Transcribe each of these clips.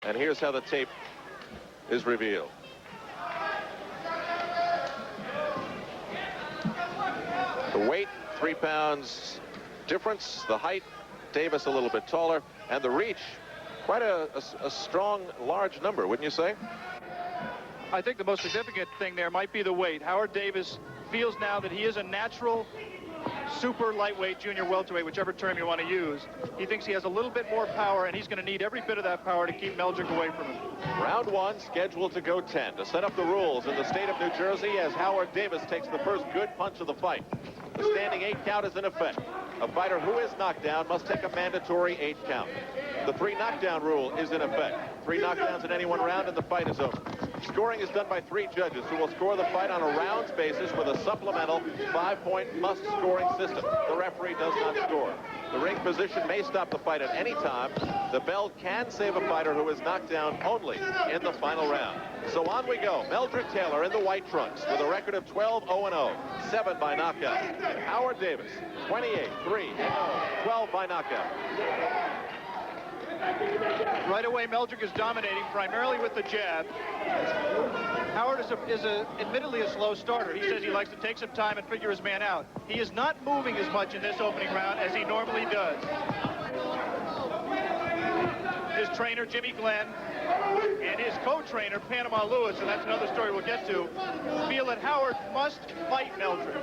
And here's how the tape is revealed. The weight, 3 pounds difference. The height, Davis a little bit taller. And the reach, quite a strong, large number, wouldn't you say? I think the most significant thing there might be the weight. Howard Davis feels now that he is a natural super lightweight junior welterweight, whichever term you want to use. He thinks he has a little bit more power, and he's going to need every bit of that power to keep Meldrick away from him. Round 1 scheduled to go 10. To set up the rules in the state of New Jersey, as Howard Davis takes the first good punch of the fight. The standing 8 count is in effect. A fighter who is knocked down must take a mandatory 8 count. The 3 knockdown rule is in effect. 3 knockdowns in any one round and the fight is over. Scoring is done by 3 judges who will score the fight on a rounds basis with a supplemental 5-point must-scoring system. The referee does not score. The ring position may stop the fight at any time. The bell can save a fighter who is knocked down only in the final round. So on we go. Meldrick Taylor in the white trunks with a record of 12-0-0, 7 by knockout. Howard Davis, 28-3-0, 12 by knockout. Right away, Meldrick is dominating primarily with the jab. Howard is admittedly a slow starter. He says he likes to take some time and figure his man out. He is not moving as much in this opening round as he normally does. His trainer, Jimmy Glenn, and his co-trainer, Panama Lewis, and that's another story we'll get to, feel that Howard must fight Meldrick.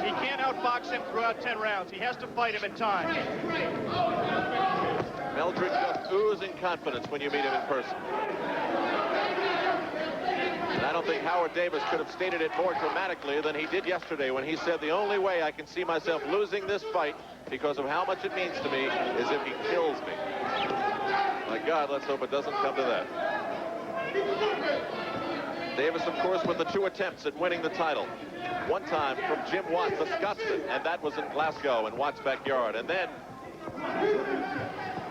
He can't outbox him throughout 10 rounds. He has to fight him in time. Meldrick just oozing confidence when you meet him in person. And I don't think Howard Davis could have stated it more dramatically than he did yesterday when he said, the only way I can see myself losing this fight because of how much it means to me is if he kills me. My God, let's hope it doesn't come to that. Davis, of course, with the 2 attempts at winning the title. One time from Jim Watt, the Scotsman, and that was in Glasgow in Watt's backyard. And then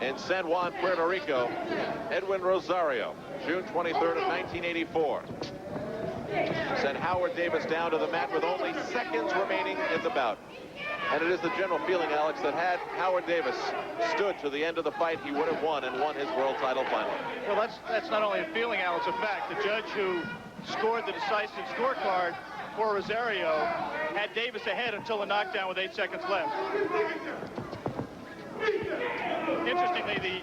in San Juan, Puerto Rico, Edwin Rosario, June 23rd of 1984. Sent Howard Davis down to the mat with only seconds remaining in the bout. And it is the general feeling, Alex, that had Howard Davis stood to the end of the fight, he would have won and won his world title finally. Well, that's not only a feeling, Alex, a fact. The judge who scored the decisive scorecard for Rosario had Davis ahead until the knockdown with 8 seconds left. Interestingly, the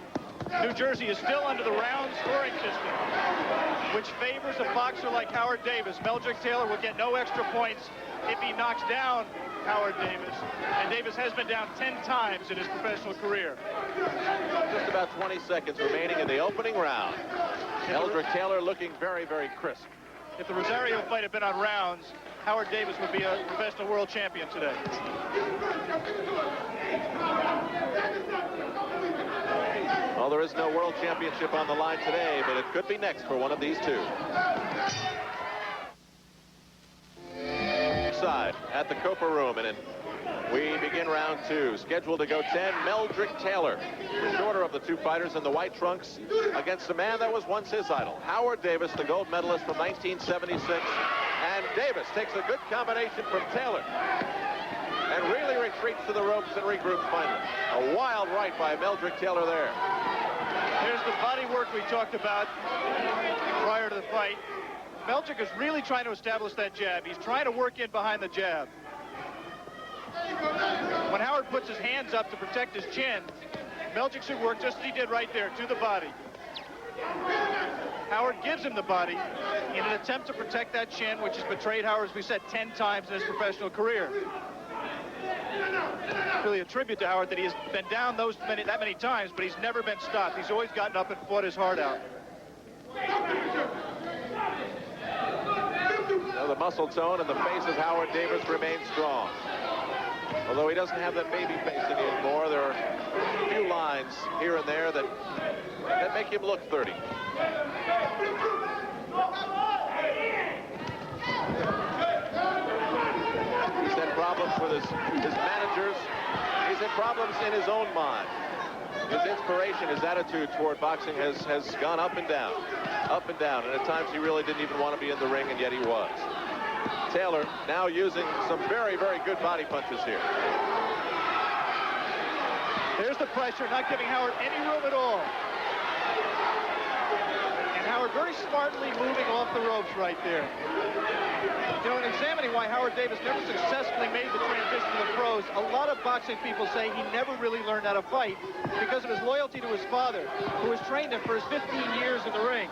New Jersey is still under the round scoring system, which favors a boxer like Howard Davis. Meldrick Taylor will get no extra points if he knocks down Howard Davis. And Davis has been down 10 times in his professional career. Just about 20 seconds remaining in the opening round. Meldrick Taylor looking very, very crisp. If the Rosario fight had been on rounds, Howard Davis would be a professional world champion today. Well, there is no world championship on the line today, but it could be next for one of these two. Side at the Copa Room, and we begin round 2. Scheduled to go 10, Meldrick Taylor, the shorter of the 2 fighters in the white trunks, against a man that was once his idol, Howard Davis, the gold medalist from 1976. And Davis takes a good combination from Taylor and really retreats to the ropes and regroups finally. A wild right by Meldrick Taylor there. Here's the body work we talked about prior to the fight. Meldrick is really trying to establish that jab. He's trying to work in behind the jab. When Howard puts his hands up to protect his chin, Meldrick should work just as he did right there, to the body. Howard gives him the body in an attempt to protect that chin, which has betrayed Howard, as we said, 10 times in his professional career. Really a tribute to Howard that he has been down that many times, but he's never been stopped. He's always gotten up and fought his heart out. Well, the muscle tone and the face of Howard Davis remains strong. Although he doesn't have that baby face anymore, there are a few lines here and there that make him look 30. He's had problems with his managers. He's had problems in his own mind. His inspiration, his attitude toward boxing has gone up and down. Up and down. And at times he really didn't even want to be in the ring, and yet he was. Taylor now using some very, very good body punches here. There's the pressure, not giving Howard any room at all. very smartly moving off the ropes right there. You know, in examining why Howard Davis never successfully made the transition to the pros, a lot of boxing people say he never really learned how to fight because of his loyalty to his father, who has trained him for his 15 years in the ring.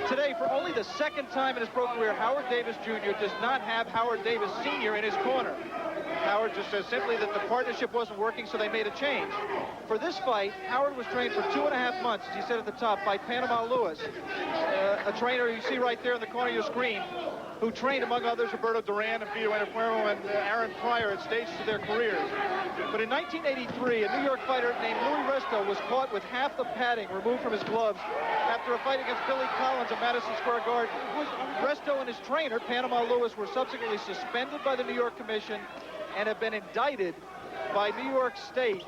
Today, for only the second time in his pro career, Howard Davis Jr. does not have Howard Davis Sr. in his corner. Howard just says simply that the partnership wasn't working, so they made a change. For this fight, Howard was trained for 2.5 months, as he said at the top, by Panama Lewis, a trainer you see right there in the corner of your screen, who trained, among others, Roberto Duran and Vito Antuomo and Aaron Pryor at stages of their careers. But in 1983, a New York fighter named Louis Resto was caught with half the padding removed from his gloves after a fight against Billy Collins at Madison Square Garden. Resto and his trainer, Panama Lewis, were subsequently suspended by the New York Commission and have been indicted by New York State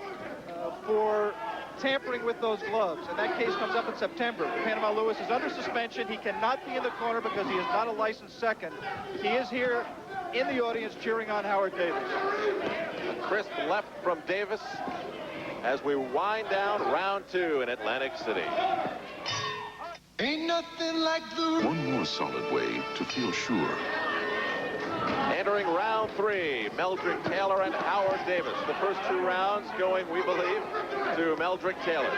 for tampering with those gloves, and that case comes up in September. Panama Lewis is under suspension. He cannot be in the corner because he is not a licensed second. He is here in the audience cheering on Howard Davis. A crisp left from Davis as we wind down round 2 in Atlantic City. Ain't nothing like the... One more solid way to feel sure. Entering round 3, Meldrick Taylor and Howard Davis. The first 2 rounds going, we believe, to Meldrick Taylor.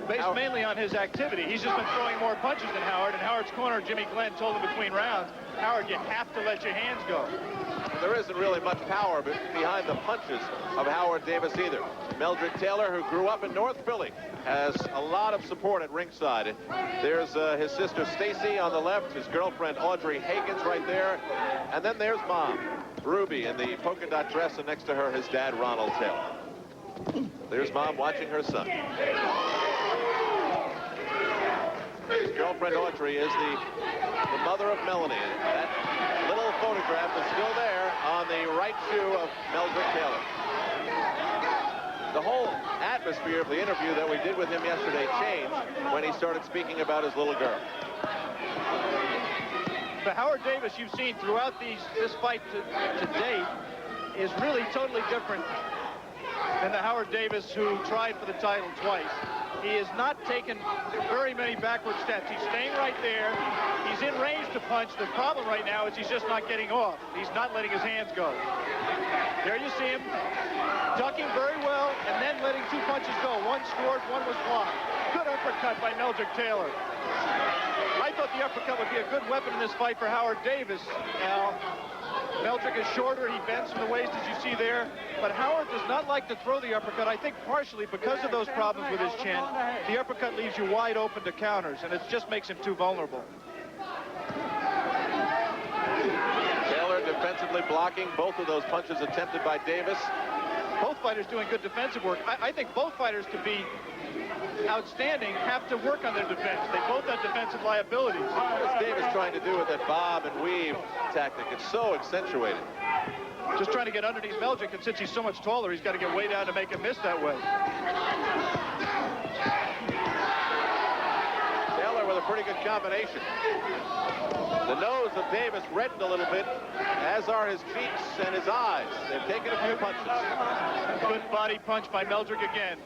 Based mainly on his activity. He's just been throwing more punches than Howard. In Howard's corner, Jimmy Glenn told him between rounds, Howard, you have to let your hands go. There isn't really much power behind the punches of Howard Davis either. Meldrick Taylor, who grew up in North Philly, has a lot of support at ringside. There's his sister Stacy on the left, his girlfriend Audrey Hagens right there, and then there's Mom, Ruby, in the polka dot dress, and next to her, his dad, Ronald Taylor. There's Mom watching her son. His girlfriend Audrey is the mother of Melanie. That little photograph is still there on the right shoe of Meldrick Taylor. The whole atmosphere of the interview that we did with him yesterday changed when he started speaking about his little girl. The Howard Davis you've seen throughout this fight to date is really totally different than the Howard Davis who tried for the title twice. He has not taken very many backward steps. He's staying right there. He's in range to punch. The problem right now is he's just not getting off. He's not letting his hands go. There you see him ducking very well and then letting 2 punches go. One scored, one was blocked. Good uppercut by Meldrick Taylor. I thought the uppercut would be a good weapon in this fight for Howard Davis. Now, Meldrick is shorter. He bends from the waist, as you see there. But Howard does not like to throw the uppercut, I think partially because of those problems with his chin. The uppercut leaves you wide open to counters, and it just makes him too vulnerable. Taylor defensively blocking both of those punches attempted by Davis. Both fighters doing good defensive work. I think both fighters, to be outstanding, have to work on their defense. They both have defensive liabilities. What is Davis trying to do with that bob and weave tactic? It's so accentuated. Just trying to get underneath Meldrick, and since he's so much taller, he's got to get way down to make him miss that way. Taylor with a pretty good combination. The nose of Davis reddened a little bit, as are his cheeks and his eyes. They've taken a few punches. Good body punch by Meldrick again.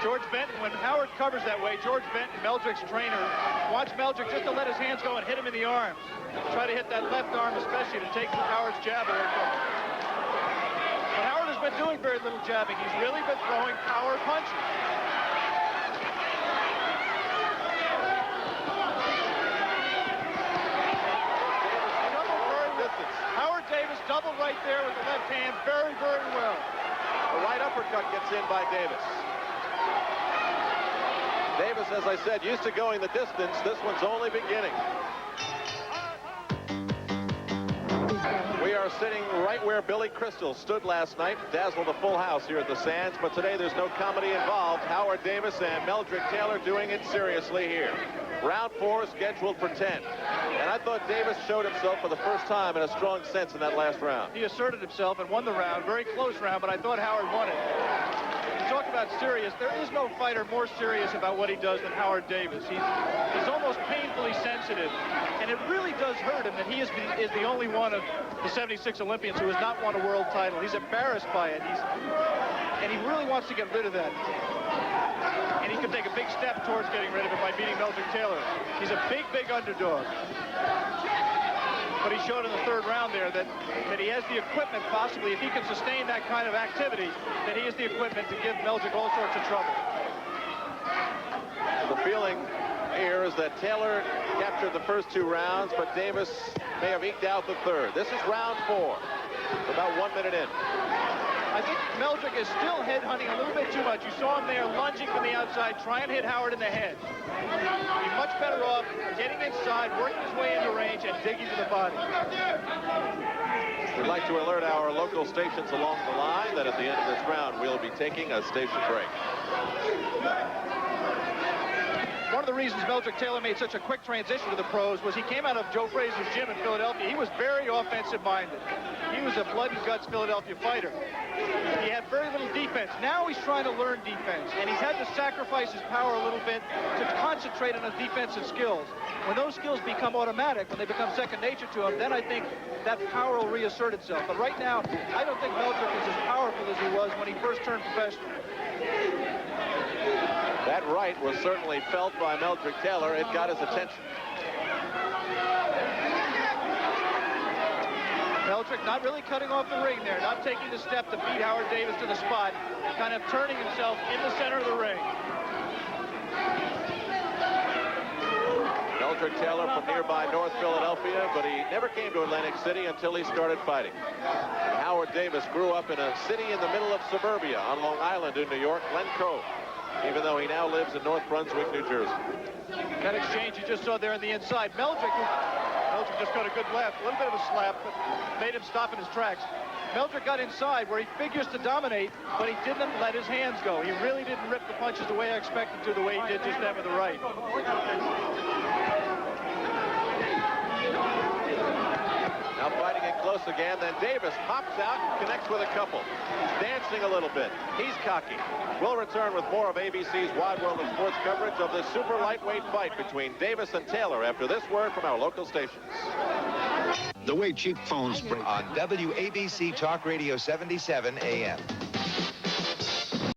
George Benton, when Howard covers that way, George Benton, Meldrick's trainer, wants Meldrick just to let his hands go and hit him in the arms. Try to hit that left arm especially to take Howard's jab away from him. But Howard has been doing very little jabbing. He's really been throwing power punches. Howard Davis doubled right there with the left hand very, very well. A right uppercut gets in by Davis. Davis, as I said, used to going the distance. This one's only beginning. We are sitting right where Billy Crystal stood last night, dazzled a full house here at the Sands, but today there's no comedy involved. Howard Davis and Meldrick Taylor doing it seriously here. Round 4 scheduled for 10. And I thought Davis showed himself for the first time in a strong sense in that last round. He asserted himself and won the round. Very close round, but I thought Howard won it. You talk about serious. There is no fighter more serious about what he does than Howard Davis. He's almost painfully sensitive. And it really does hurt him that he is the only one of the 76 Olympians who has not won a world title. He's embarrassed by it. And he really wants to get rid of that. And he could take a big step towards getting rid of it by beating Meldrick Taylor. He's a big, big underdog. But he showed in the third round there that he has the equipment, possibly, if he can sustain that kind of activity, that he has the equipment to give Meldrick all sorts of trouble. The feeling here is that Taylor captured the first 2 rounds, but Davis may have eked out the third. This is round 4. About 1 minute in. I think Meldrick is still head-hunting a little bit too much. You saw him there lunging from the outside, trying to hit Howard in the head. He'd be much better off getting inside, working his way into range, and digging to the body. We'd like to alert our local stations along the line that at the end of this round, we'll be taking a station break. One of the reasons Meldrick Taylor made such a quick transition to the pros was he came out of Joe Frazier's gym in Philadelphia. He was very offensive-minded. He was a blood-and-guts Philadelphia fighter. He had very little defense. Now he's trying to learn defense, and he's had to sacrifice his power a little bit to concentrate on his defensive skills. When those skills become automatic, when they become second nature to him, then I think that power will reassert itself. But right now, I don't think Meldrick is as powerful as he was when he first turned professional. That right was certainly felt by Meldrick Taylor. It got his attention. Meldrick not really cutting off the ring there, not taking the step to beat Howard Davis to the spot, kind of turning himself in the center of the ring. Meldrick Taylor from nearby North Philadelphia, but he never came to Atlantic City until he started fighting. And Howard Davis grew up in a city in the middle of suburbia on Long Island in New York, Glen Cove, even though he now lives in North Brunswick, New Jersey. That exchange you just saw there on the inside. Meldrick just got a good left, a little bit of a slap, but made him stop in his tracks. Meldrick got inside where he figures to dominate, but he didn't let his hands go. He really didn't rip the punches the way I expected to, the way he did just then with the right. Now fighting it close again, then Davis hops out and connects with a couple. He's dancing a little bit. He's cocky. We'll return with more of ABC's Wide World of Sports coverage of this super lightweight fight between Davis and Taylor after this word from our local stations. The way cheap phones on WABC Talk Radio 77 AM.